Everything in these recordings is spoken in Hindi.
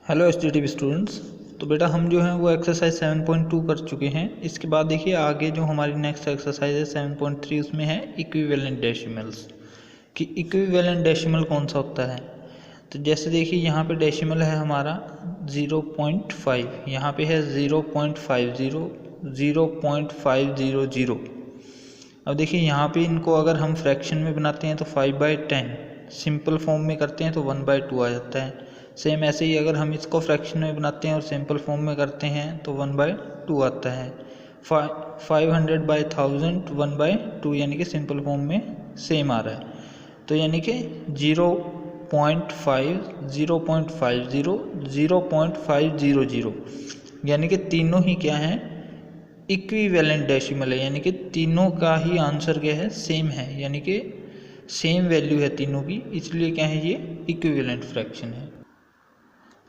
Hello एसटीटीवी students. तो बेटा हम जो है वो एक्सरसाइज 7.2 कर चुके हैं। इसके बाद देखिए आगे जो हमारी नेक्स्ट एक्सरसाइज है 7.3 उसमें है इक्विवेलेंट डेसिमल्स कि इक्विवेलेंट डेसिमल कौन सा होता है। तो जैसे देखिए यहाँ पे डेसिमल है हमारा 0.5, यहाँ पे है 0.50, 0.500। अब देखिए यहाँ पे इनको अगर हम फ्रैक्शन में बनाते हैं तो 5/10, सिंपल फॉर्म में करते हैं तो 1/2 आ जाता है। सेम ऐसे ही अगर हम इसको फ्रैक्शन में बनाते हैं और सिंपल फॉर्म में करते हैं तो 1/2 आता है। 500/1000 1/2 यानी कि सिंपल फॉर्म में सेम आ रहा है। तो यानी कि 0.5, 0.50, 0.500 यानी कि तीनों ही क्या है, इक्विवेलेंट डेसिमल है। यानी कि तीनों का ही आंसर क्या है, सेम है, यानी कि सेम वैल्यू है तीनों की, इसलिए क्या है ये इक्विवेलेंट फ्रैक्शन है।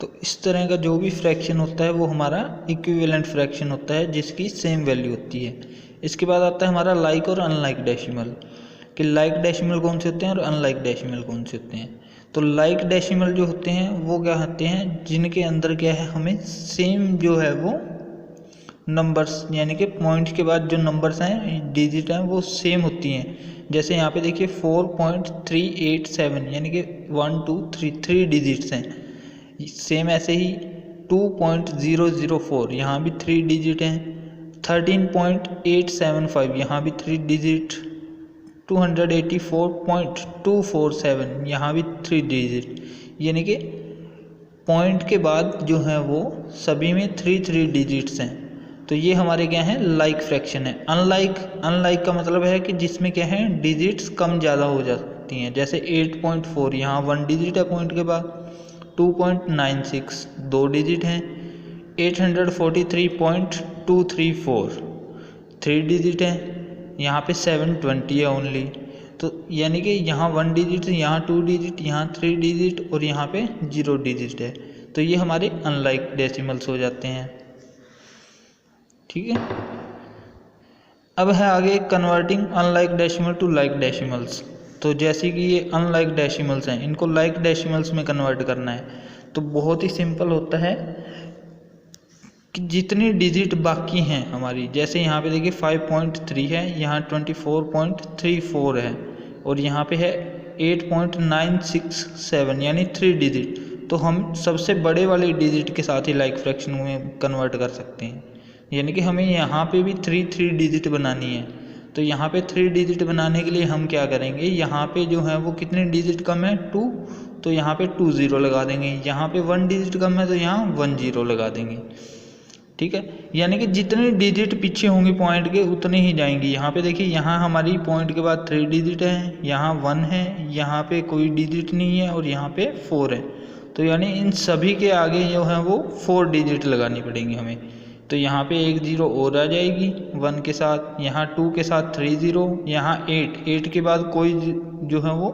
तो इस तरह का जो भी फ्रैक्शन होता है वो हमारा इक्विवेलेंट फ्रैक्शन होता है जिसकी सेम वैल्यू होती है। इसके बाद आता है हमारा लाइक और अनलाइक डेसिमल कि लाइक डेसिमल कौन से होते हैं और अनलाइक डेसिमल कौन से होते हैं। तो लाइक डेसिमल जो होते हैं वो क्या होते हैं, जिनके अंदर क्या है हमें सेम जो है वो नंबर्स, यानी कि पॉइंट के बाद जो नंबर्स हैं, डिजिट हैं, वो सेम होती हैं। जैसे यहाँ पे देखिए 4.387 यानी कि 1 2 3 डिजिट्स हैं। सेम ऐसे ही 2.004 यहाँ भी 3 डिजिट हैं। 13.875 यहाँ भी 3 डिजिट। 284.247 यहाँ भी 3 डिजिट, यानी कि पॉइंट के बाद जो है वो सभी में 3 डिजिट्स हैं। तो ये हमारे क्या है, लाइक फ्रैक्शन है। अनलाइक का मतलब है कि जिसमें क्या है डिजिट्स कम ज़्यादा हो जाती हैं। जैसे 8.4 यहाँ 1 डिजिट है पॉइंट के बाद। 2.96 2 डिजिट हैं। 843.234 3 डिजिट है। यहाँ पे 720 है ओनली। तो यानी कि यहाँ 1 डिजिट, यहाँ 2 डिजिट, यहाँ 3 डिजिट और यहाँ पे 0 डिजिट है। तो ये हमारे अनलाइक डेसिमल्स हो जाते हैं। ठीक है। अब है आगे converting unlike decimal to like decimals. तो जैसे कि ये अनलाइक डेसिमल्स हैं, इनको लाइक डेसिमल्स में कन्वर्ट करना है। तो बहुत ही सिंपल होता है कि जितनी डिजिट बाकी हैं हमारी, जैसे यहाँ पे देखिए 5.3 है, यहाँ 24.34 है और यहाँ पे है 8.967 यानी 3 डिजिट। तो हम सबसे बड़े वाले डिजिट के साथ ही लाइक फ्रैक्शन में कन्वर्ट कर सकते हैं। यानी कि हमें यहाँ पे भी 3 डिजिट बनानी है। तो यहाँ पे 3 डिजिट बनाने के लिए हम क्या करेंगे, यहाँ पे जो है वो कितने डिजिट कम है 2, तो यहाँ पे 2 0 लगा देंगे। यहाँ पे 1 डिजिट कम है तो यहाँ 1 0 लगा देंगे। ठीक है। यानी कि जितने डिजिट पीछे होंगे पॉइंट के उतने ही जाएंगे। यहाँ पे देखिए यहाँ हमारी पॉइंट के बाद 3 डिजिट है, यहाँ 1 है, यहाँ पे कोई डिजिट नहीं है और यहाँ पे 4 है। तो यानी इन सभी के आगे जो है वो 4 डिजिट लगानी पड़ेंगी हमें। तो यहाँ पे 1 0 और आ जाएगी 1 के साथ, यहाँ 2 के साथ 3 0, यहाँ 8 के बाद कोई जो है वो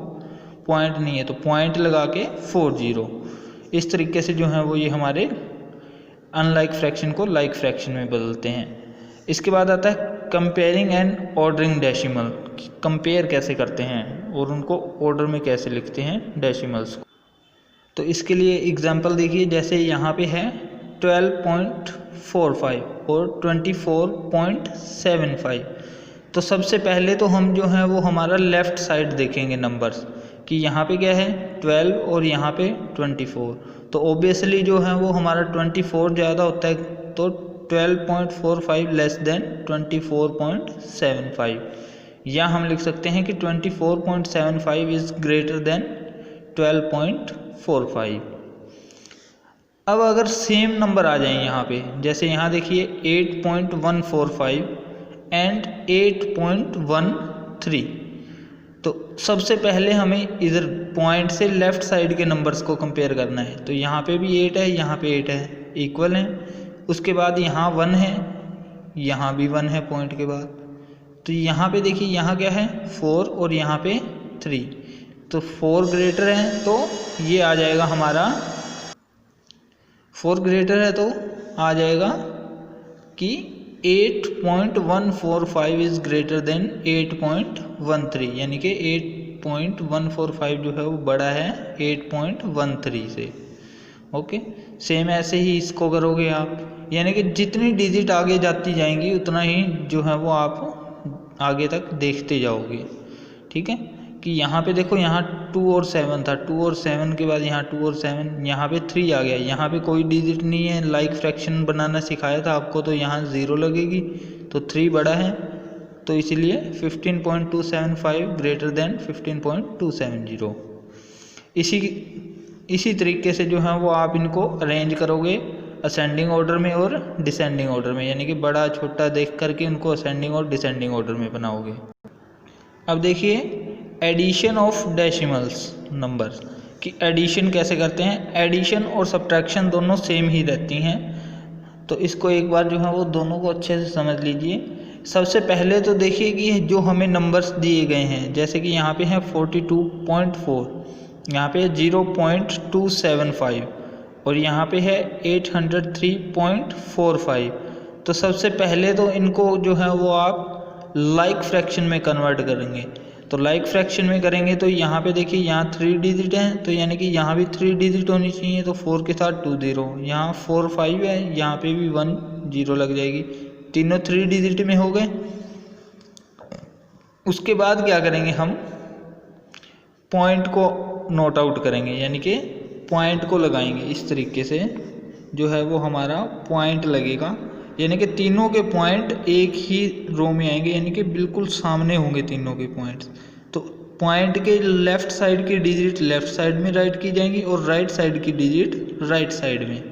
पॉइंट नहीं है तो पॉइंट लगा के 4 0। इस तरीके से जो है वो ये हमारे अनलाइक फ्रैक्शन को लाइक फ्रैक्शन में बदलते हैं। इसके बाद आता है comparing and ordering decimal. Compare कैसे करते हैं और उनको ऑर्डर में कैसे लिखते हैं डेसिमल्स को। तो इसके लिए एग्जांपल देखिए, जैसे यहाँ पे है 12.45 और 24.75। तो सबसे पहले तो हम जो है वो हमारा लेफ़्ट साइड देखेंगे नंबर्स कि यहाँ पे क्या है 12 और यहाँ पे 24। तो ऑब्वियसली जो है वो हमारा 24 ज़्यादा होता है, तो 12.45 लेस देन 24.75, या हम लिख सकते हैं कि 24.75 इज़ ग्रेटर देन 12.45। अब अगर सेम नंबर आ जाए यहाँ पे, जैसे यहाँ देखिए 8.145 एंड 8.13, तो सबसे पहले हमें इधर पॉइंट से लेफ़्ट साइड के नंबर्स को कंपेयर करना है। तो यहाँ पे भी 8 है, यहाँ पे 8 है, इक्वल हैं। उसके बाद यहाँ 1 है, यहाँ भी 1 है पॉइंट के बाद। तो यहाँ पे देखिए यहाँ क्या है 4 और यहाँ पे 3, तो 4 ग्रेटर है तो ये आ जाएगा हमारा 4 ग्रेटर है तो आ जाएगा कि 8.145 इज़ ग्रेटर देन 8.13, यानी कि 8.145 जो है वो बड़ा है 8.13 से। ओके, सेम ऐसे ही इसको करोगे आप, यानी कि जितनी डिजिट आगे जाती जाएंगी उतना ही जो है वो आप आगे तक देखते जाओगे। ठीक है, कि यहाँ पे देखो, यहाँ 2 और 7 था, 2 और 7 के बाद यहाँ 2 और 7, यहाँ पे 3 आ गया, यहाँ पे कोई डिजिट नहीं है, लाइक फ्रैक्शन बनाना सिखाया था आपको तो यहाँ 0 लगेगी, तो 3 बड़ा है, तो इसलिए 15.275 ग्रेटर देन 15.270। इसी तरीके से जो है वो आप इनको अरेंज करोगे असेंडिंग ऑर्डर में और डिसेंडिंग ऑर्डर में, यानी कि बड़ा छोटा देख करके उनको असेंडिंग और डिसेंडिंग ऑर्डर में बनाओगे। अब देखिए एडिशन ऑफ डेसिमल्स नंबर कि एडिशन कैसे करते हैं। एडिशन और सब्ट्रैक्शन दोनों सेम ही रहती हैं, तो इसको एक बार जो है वो दोनों को अच्छे से समझ लीजिए। सबसे पहले तो देखिए कि जो हमें नंबर्स दिए गए हैं, जैसे कि यहाँ पे है 42.4, यहाँ पे 0.275 और यहाँ पे है 803.45। तो सबसे पहले तो इनको जो है वो आप लाइक फ्रैक्शन में कन्वर्ट करेंगे। तो लाइक फ्रैक्शन में करेंगे तो यहाँ पे देखिए, यहाँ 3 डिजिट हैं, तो यानी कि यहाँ भी 3 डिजिट होनी चाहिए, तो 4 के साथ 2 0, यहाँ 4 5 है, यहाँ पे भी 1 0 लग जाएगी, तीनों 3 डिजिट में हो गए। उसके बाद क्या करेंगे, हम पॉइंट को नोट आउट करेंगे, यानी कि पॉइंट को लगाएंगे इस तरीके से, जो है वो हमारा पॉइंट लगेगा, यानी कि तीनों के पॉइंट एक ही रो में आएंगे, यानी कि बिल्कुल सामने होंगे तीनों के पॉइंट्स। तो पॉइंट के लेफ़्ट साइड की डिजिट लेफ़्ट साइड में राइट की जाएंगी और राइट साइड की डिजिट राइट साइड में।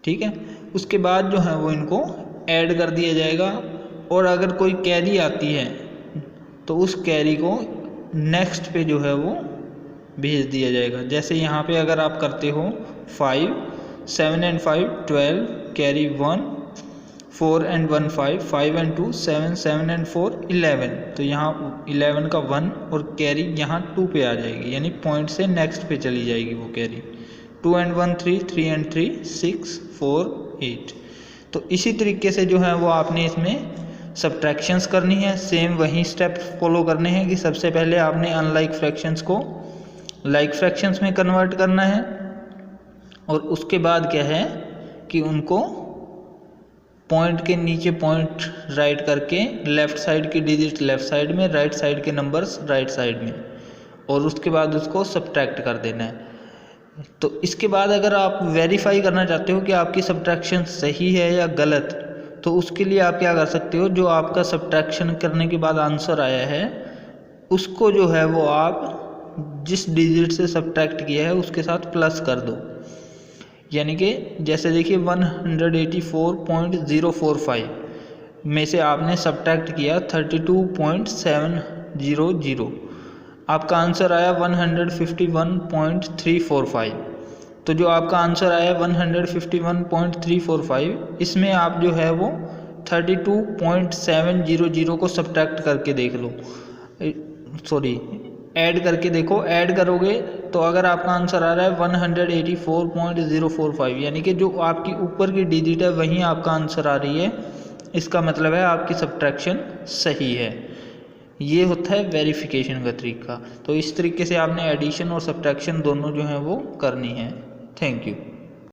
ठीक है, उसके बाद जो है वो इनको ऐड कर दिया जाएगा, और अगर कोई कैरी आती है तो उस कैरी को नेक्स्ट पे जो है वो भेज दिया जाएगा। जैसे यहाँ पे अगर आप करते हो 5 7 and 5 12 carry 1, 4 and 1 5, 5 and 2 7, 7 and 4 11, तो यहाँ 11 का 1 और कैरी यहाँ 2 पे आ जाएगी, यानी पॉइंट से नेक्स्ट पे चली जाएगी वो कैरी। 2 and 1 3, 3 and 3 6, 4 8। तो इसी तरीके से जो है वो आपने इसमें सब्ट्रैक्शंस करनी है, सेम वही स्टेप फॉलो करने हैं कि सबसे पहले आपने अनलाइक फ्रैक्शंस को लाइक फ्रैक्शंस में कन्वर्ट करना है, और उसके बाद क्या है कि उनको पॉइंट के नीचे पॉइंट राइट करके लेफ़्ट साइड की डिजिट लेफ़्ट साइड में, राइट साइड के नंबर्स राइट साइड में, और उसके बाद उसको सब्ट्रैक्ट कर देना है। तो इसके बाद अगर आप वेरीफाई करना चाहते हो कि आपकी सब्ट्रैक्शन सही है या गलत, तो उसके लिए आप क्या कर सकते हो, जो आपका सब्ट्रैक्शन करने के बाद आंसर आया है उसको जो है वो आप जिस डिजिट से सब्ट्रैक्ट किया है उसके साथ प्लस कर दो। यानी कि जैसे देखिए 184.045 में से आपने सब्ट्रैक्ट किया 32.700, आपका आंसर आया 151.345। तो जो आपका आंसर आया 151.345, इसमें आप जो है वो 32.700 को सब्ट्रैक्ट करके देख लो, सॉरी ऐड करके देखो। ऐड करोगे तो अगर आपका आंसर आ रहा है 184.045, यानी कि जो आपकी ऊपर की डिजिट है वहीं आपका आंसर आ रही है, इसका मतलब है आपकी सब्ट्रैक्शन सही है। ये होता है वेरिफिकेशन का तरीका। तो इस तरीके से आपने एडिशन और सब्ट्रैक्शन दोनों जो है वो करनी है। Thank you.